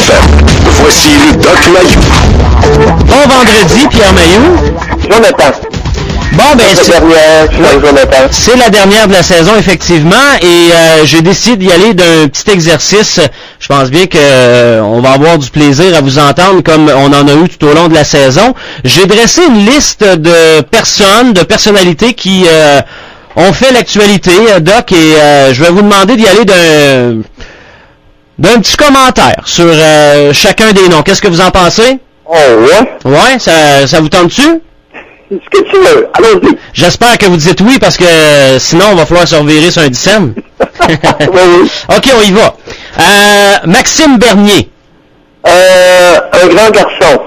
FM. Voici le Doc Mayou. Bon vendredi, Pierre Mayou. Jonathan. Bon, ben, c'est la dernière de la saison, effectivement, et j'ai décidé d'y aller d'un petit exercice. Je pense bien que on va avoir du plaisir à vous entendre comme on en a eu tout au long de la saison. J'ai dressé une liste de personnes, de personnalités qui ont fait l'actualité, Doc, et je vais vous demander d'y aller d'un petit commentaire sur chacun des noms. Qu'est-ce que vous en pensez? Oh, ouais? Ouais, ça vous tente-tu? Ce que tu veux, allons-y. J'espère que vous dites oui, parce que sinon, on va falloir se revirer sur un dixaine. Oui. OK, on y va. Maxime Bernier. Un grand garçon.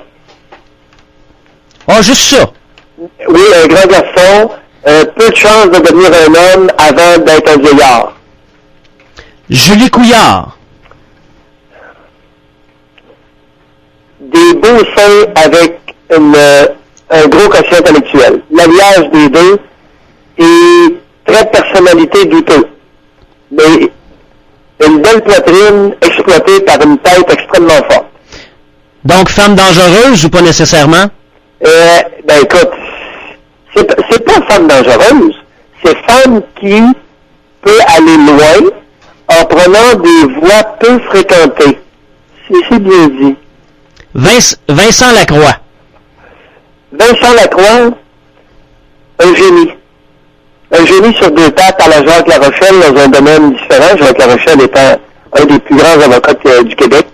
Oh, juste ça. Oui, un grand garçon. Peu de chance de devenir un homme avant d'être un vieillard. Julie Couillard. Des beaux seins avec un gros quotient intellectuel. L'alliage des deux et très de personnalité douteuse. Mais une belle poitrine exploitée par une tête extrêmement forte. Donc, femme dangereuse ou pas nécessairement? Ben écoute, c'est pas femme dangereuse, c'est femme qui peut aller loin en prenant des voies peu fréquentées. C'est bien dit. Vincent Lacroix. Vincent Lacroix, un génie. Un génie sur deux pattes à la Jacques La Rochelle dans un domaine différent. Jacques La Rochelle étant un des plus grands avocats du Québec.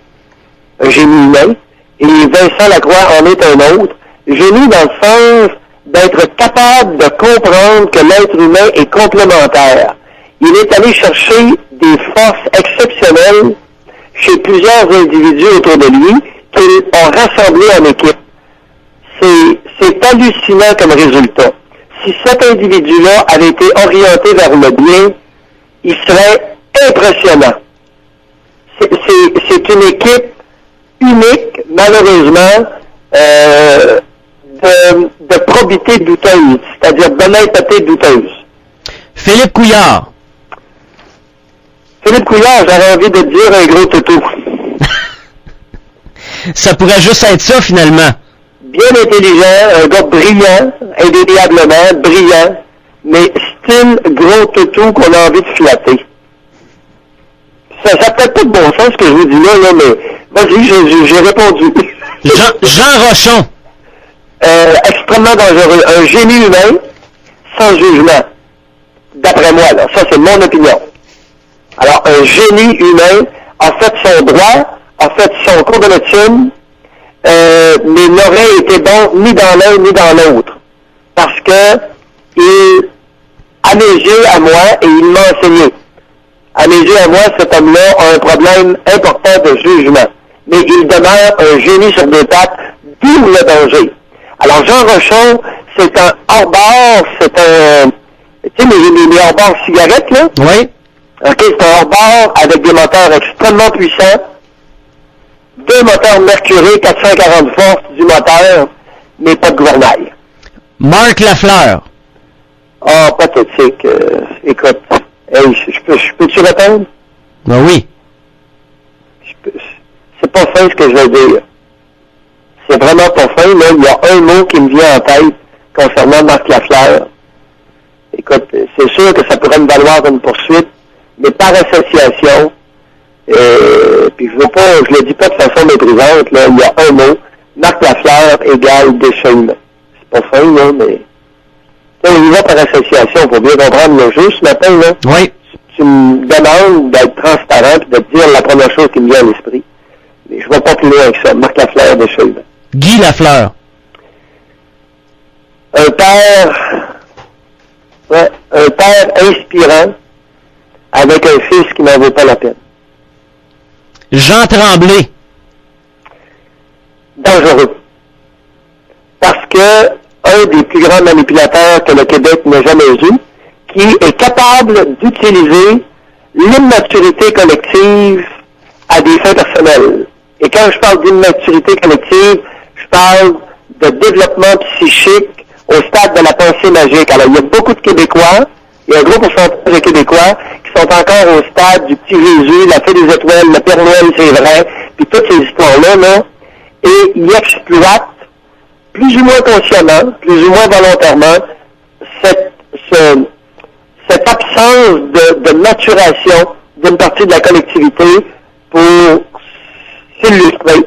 Un génie humain. Et Vincent Lacroix en est un autre. Génie dans le sens d'être capable de comprendre que l'être humain est complémentaire. Il est allé chercher des forces exceptionnelles chez plusieurs individus autour de lui qu'ils ont rassemblés en équipe. C'est hallucinant comme résultat. Si cet individu-là avait été orienté vers le bien, il serait impressionnant. C'est une équipe unique, malheureusement, de probité douteuse, c'est-à-dire d'honnêteté douteuse. Philippe Couillard. Philippe Couillard, j'aurais envie de dire un gros toutou. Ça pourrait juste être ça, finalement. Bien intelligent, un gars brillant, indéniablement brillant, mais style gros toutou qu'on a envie de flatter. Ça n'a peut-être pas de bon sens ce que je vous dis là, mais vas-y, j'ai répondu. Jean Rochon. Extrêmement dangereux. Un génie humain, sans jugement. D'après moi, là. Ça, c'est mon opinion. Alors, un génie humain a fait son droit, a fait son cours de médecine, mais n'aurait été bon ni dans l'un ni dans l'autre. Parce que à mes yeux, à moi, et il m'a enseigné. À mes yeux, à moi, cet homme-là a un problème important de jugement. Mais il demeure un génie sur deux pattes, d'où le danger. Alors, Jean Rochon, c'est un hors-bord, c'est un... Tu sais, les hors-bords cigarettes, là? Oui. OK, c'est un hors-bord avec des moteurs extrêmement puissants. 2 moteurs Mercury, 440 forces du moteur, mais pas de gouvernail. Marc Lafleur. Ah, pathétique. Écoute, hey, je peux-tu répondre? Ben oui. C'est pas fin ce que je veux dire. C'est vraiment pas fin, là. Il y a un mot qui me vient en tête concernant Marc Lafleur. Écoute, c'est sûr que ça pourrait me valoir une poursuite, mais par association, puis je le dis pas de façon méprisante, là, il y a un mot, Marc Lafleur égale déchaînement. C'est pas fin, là, mais on y va par association pour bien comprendre le jeu ce matin, là. Oui. Tu me demandes d'être transparent et de te dire la première chose qui me vient à l'esprit. Mais je ne vais pas plus loin que ça. Marc Lafleur déchaînement. Guy Lafleur. Un père inspirant avec un fils qui n'en vaut pas la peine. Jean Tremblay. Dangereux. Parce que un des plus grands manipulateurs que le Québec n'a jamais eu, qui est capable d'utiliser l'immaturité collective à des fins personnelles. Et quand je parle d'immaturité collective, je parle de développement psychique au stade de la pensée magique. Alors, il y a beaucoup de Québécois, il y a un gros pourcentage de Québécois qui sont encore au stade du petit Jésus, la fée des étoiles, le Père Noël, c'est vrai, puis toutes ces histoires-là, là, et il exploite, plus ou moins consciemment, plus ou moins volontairement, cette absence de maturation d'une partie de la collectivité pour s'illustrer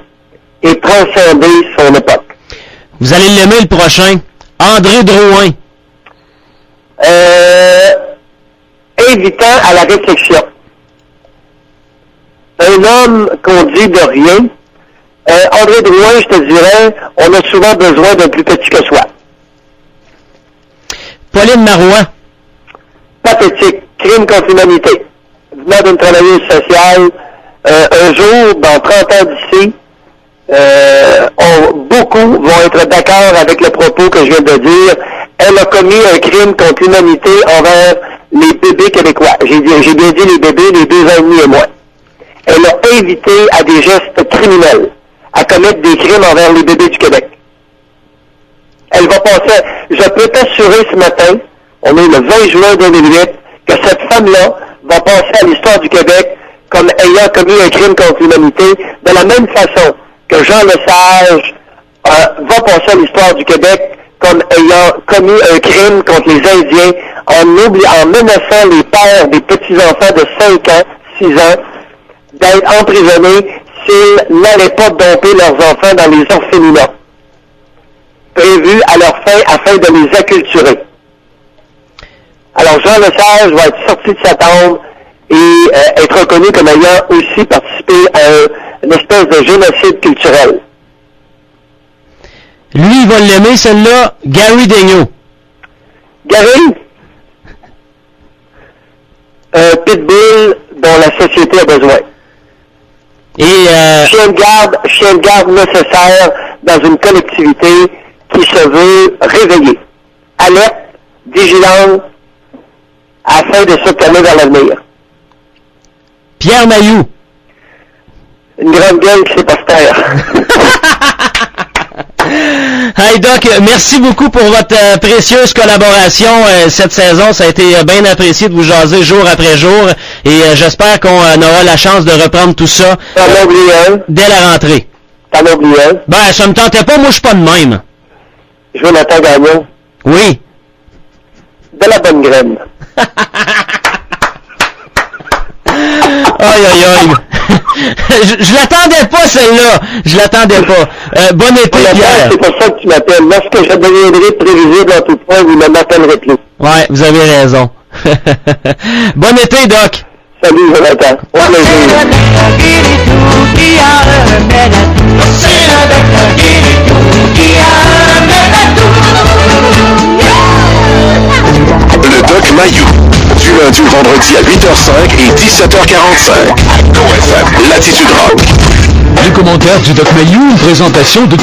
et transcender son époque. Vous allez l'aimer le prochain. André Drouin. Invitant à la réflexion. Un homme qu'on dit de rien. André Drouin, je te dirais, on a souvent besoin d'un plus petit que soi. Pauline Marois. Pathétique. Crime contre l'humanité. Venant d'une travailleuse sociale, un jour, dans 30 ans d'ici, beaucoup vont être d'accord avec le propos que je viens de dire. Elle a commis un crime contre l'humanité envers les bébés québécois. J'ai bien dit les bébés, les 2 ans et demi et moins. Elle a invité à des gestes criminels, à commettre des crimes envers les bébés du Québec. Elle va passer, je peux t'assurer ce matin, on est le 20 juin 2008, que cette femme-là va passer à l'histoire du Québec comme ayant commis un crime contre l'humanité, de la même façon que Jean Lesage va passer à l'histoire du Québec comme ayant commis un crime contre les Indiens en menaçant les pères des petits-enfants de 5 ans, 6 ans, d'être emprisonnés s'ils n'allaient pas domper leurs enfants dans les orphelinats, prévus à leur fin afin de les acculturer. Alors Jean Lesage va être sorti de sa tombe et être reconnu comme ayant aussi participé à une espèce de génocide culturel. Lui, il va l'aimer, celle-là, Gary Daigneault. Gary, un pitbull dont la société a besoin. Et chien de garde nécessaire dans une collectivité qui se veut réveillée, alerte, vigilante, afin de se tourner vers l'avenir. Pierre Mailloux. Une grande gueule qui sait pas se taire. Hey Doc, merci beaucoup pour votre précieuse collaboration cette saison. Ça a été bien apprécié de vous jaser jour après jour et j'espère qu'on aura la chance de reprendre tout ça dès la rentrée. T'en as oublié un? Ben, ça me tentait pas, moi je suis pas de même. Jonathan Gagnon. Oui. De la bonne graine. Aïe aïe aïe. Je l'attendais pas celle-là. Je l'attendais pas. Bon été, Pierre. C'est pour ça que tu m'appelles. Lorsque je deviendrai prévisible en tout point, vous ne m'appellerez plus. Ouais, vous avez raison. Bon été, Doc. Salut, Jonathan. Au plaisir. Le Doc Mayou. Du lundi au vendredi à 8h05 et 17h45. GoFM, Latitude Rock. Les commentaires du Doc Mayou, une présentation de